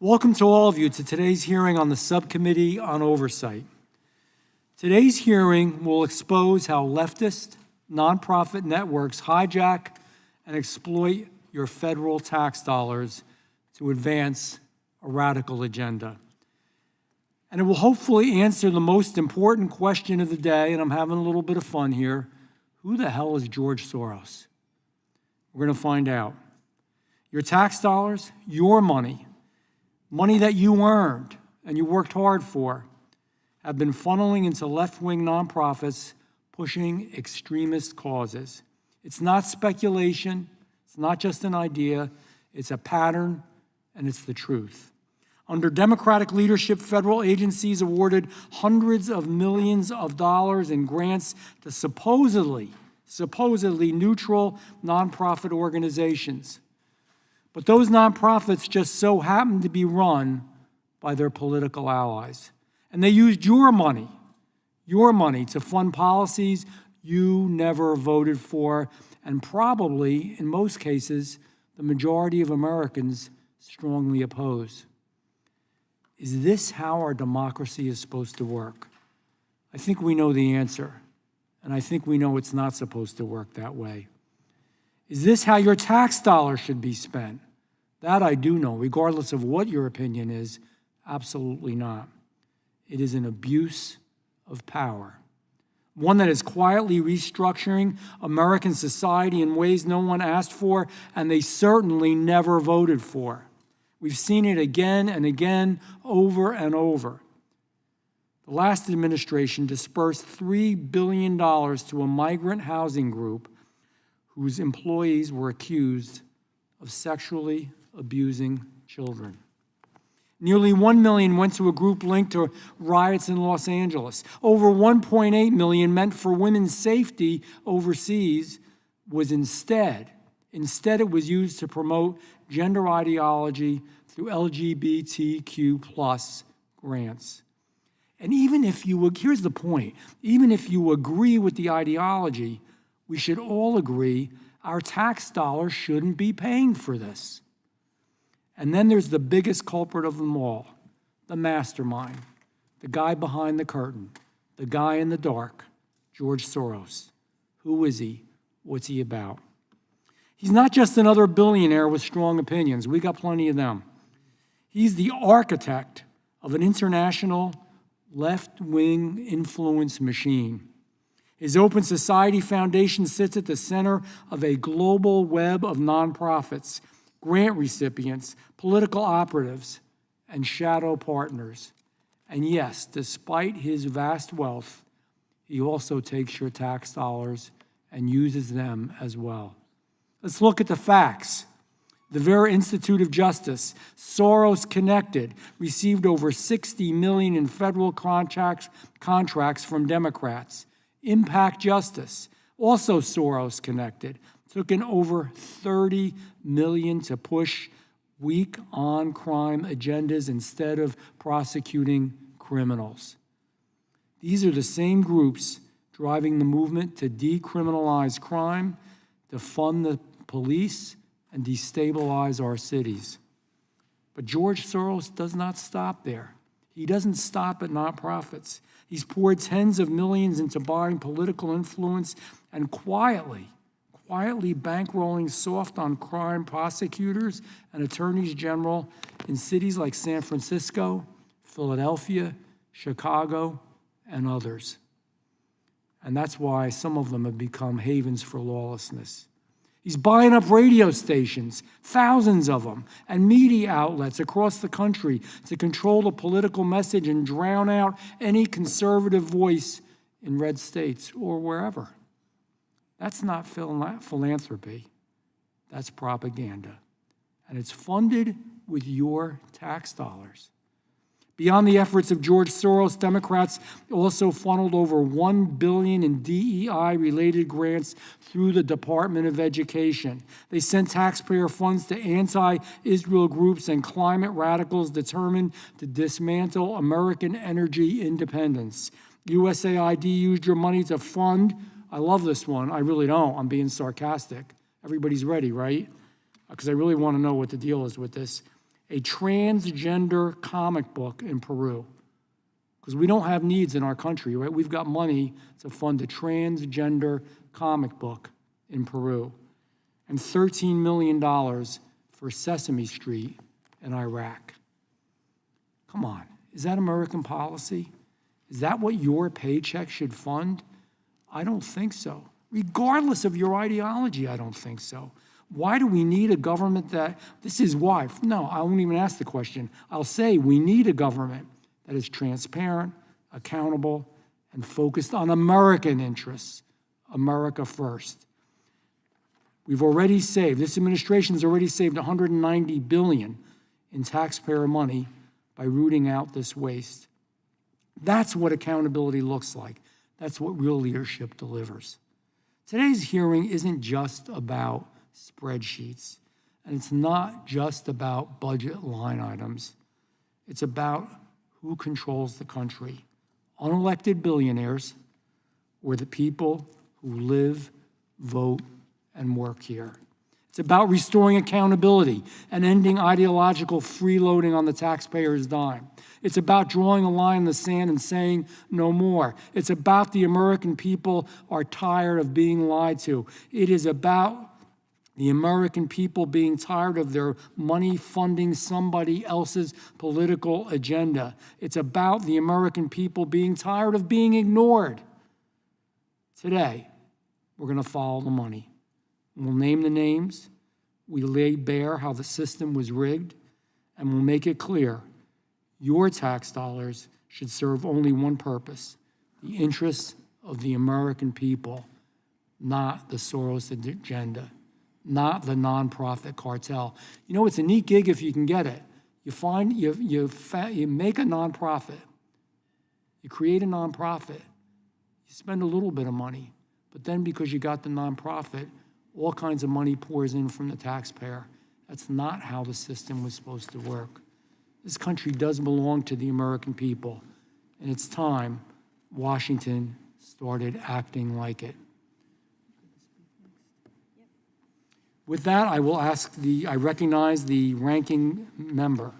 Welcome to all of you to today's hearing on the Subcommittee on Oversight. Today's hearing will expose how leftist, nonprofit networks hijack and exploit your federal tax dollars to advance a radical agenda. And it will hopefully answer the most important question of the day, and I'm having a little bit of fun here. Who the hell is George Soros? We're going to find out. Your tax dollars, your money that you earned and you worked hard for, have been funneling into left-wing nonprofits pushing extremist causes. It's not speculation, it's not just an idea, it's a pattern, and it's the truth. Under Democratic leadership, federal agencies awarded hundreds of millions of dollars in grants to supposedly neutral nonprofit organizations. But those nonprofits just so happen to be run by their political allies. And they used your money to fund policies you never voted for, and probably, in most cases, the majority of Americans strongly oppose. Is this how our democracy is supposed to work? I think we know the answer, and I think we know it's not supposed to work that way. Is this how your tax dollars should be spent? That I do know, regardless of what your opinion is, absolutely not. It is an abuse of power, one that is quietly restructuring American society in ways no one asked for, and they certainly never voted for. We've seen it again and again, over and over. The last administration dispersed $3 billion to a migrant housing group whose employees were accused of sexually abusing children. Nearly 1 million went to a group linked to riots in Los Angeles. Over 1.8 million meant for women's safety overseas was instead it was used to promote gender ideology through LGBTQ plus grants. And here's the point, even if you agree with the ideology, we should all agree our tax dollars shouldn't be paying for this. And then there's the biggest culprit of them all, the mastermind, the guy behind the curtain, the guy in the dark, George Soros. Who is he? What's he about? He's not just another billionaire with strong opinions. We got plenty of them. He's the architect of an international left-wing influence machine. His Open Society Foundation sits at the center of a global web of nonprofits, grant recipients, political operatives, and shadow partners. And yes, despite his vast wealth, he also takes your tax dollars and uses them as well. Let's look at the facts. The Vera Institute of Justice, Soros Connected, received over $60 million in federal contracts from Democrats. Impact Justice, also Soros Connected, took in over $30 million to push weak on-crime agendas instead of prosecuting criminals. These are the same groups driving the movement to decriminalize crime, to fund the police, and destabilize our cities. But George Soros does not stop there. He doesn't stop at nonprofits. He's poured tens of millions into buying political influence and quietly bankrolling soft-on-crime prosecutors and attorneys general in cities like San Francisco, Philadelphia, Chicago, and others. And that's why some of them have become havens for lawlessness. He's buying up radio stations, thousands of them, and media outlets across the country to control the political message and drown out any conservative voice in red states or wherever. That's not philanthropy. That's propaganda. And it's funded with your tax dollars. Beyond the efforts of George Soros, Democrats also funneled over $1 billion in DEI-related grants through the Department of Education. They sent taxpayer funds to anti-Israel groups and climate radicals determined to dismantle American energy independence. USAID used your money to fund, I love this one, I really don't, I'm being sarcastic. Everybody's ready, right? Because I really want to know what the deal is with this. a transgender comic book in Peru. Because we don't have needs in our country, right? We've got money to fund a transgender comic book in Peru. And $13 million for Sesame Street in Iraq. Come on, is that American policy? Is that what your paycheck should fund? I don't think so. Regardless of your ideology, I don't think so. Why do we need a government that, this is why, no, I won't even ask the question. I'll say we need a government that is transparent, accountable, and focused on American interests, America first. We've already saved, this administration has already saved $190 billion in taxpayer money by rooting out this waste. That's what accountability looks like. That's what real leadership delivers. Today's hearing isn't just about spreadsheets, and it's not just about budget line items. It's about who controls the country, unelected billionaires or the people who live, vote, and work here. It's about restoring accountability and ending ideological freeloading on the taxpayer's dime. It's about drawing a line in the sand and saying no more. It's about the American people are tired of being lied to. It is about the American people being tired of their money funding somebody else's political agenda. It's about the American people being tired of being ignored. Today, we're going to follow the money. We'll name the names, we lay bare how the system was rigged, and we'll make it clear your tax dollars should serve only one purpose, the interests of the American people, not the Soros agenda, not the nonprofit cartel. You know, it's a neat gig if you can get it. You make a nonprofit, you create a nonprofit, you spend a little bit of money, but then because you got the nonprofit, all kinds of money pours in from the taxpayer. That's not how the system was supposed to work. This country does belong to the American people, and it's time Washington started acting like it. With that, I recognize the ranking member.